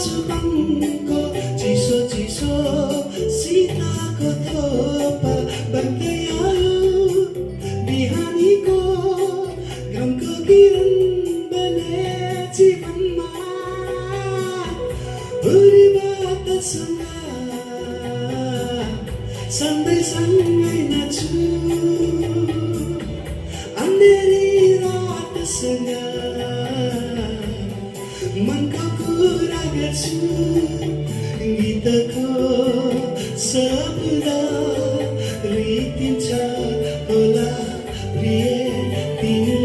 सुतमको चिसो चिसो सीताको थोपा बग्दै आयो बिहानीको घामको किरण बने जीवनमा हुरीबाटसँग सँगै सँगै नाच्छु अन्धेरी रातसँग मनका कुरा गर्छु गीतको शब्द रितिन्छ होला प्रिय तिमी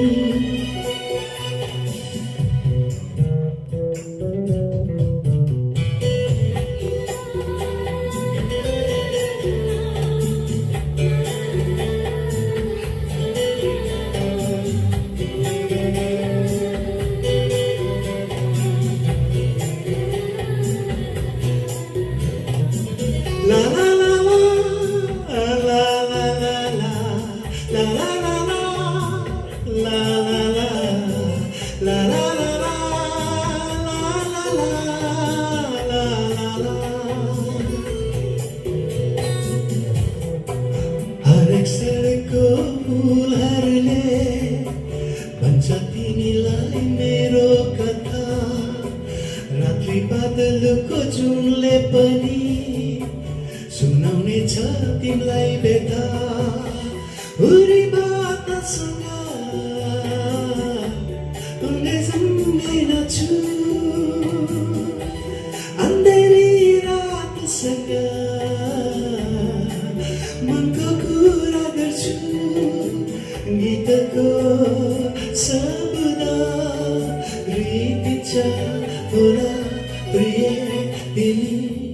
La la la la la la la la la la la la la la la हरेक सडकको फुलहरूले भन्छ तिमीलाई मेरो कथा रात्रि बादलको जुनले पनि सुनाउने छ तिमीलाई व्यथा हुरीबाटसँग सँगै नाच्छु अन्धेरी रातसँग मनको कुरा गर्छु गीतको शब्द रितिन्छ होला प्रिय तिमी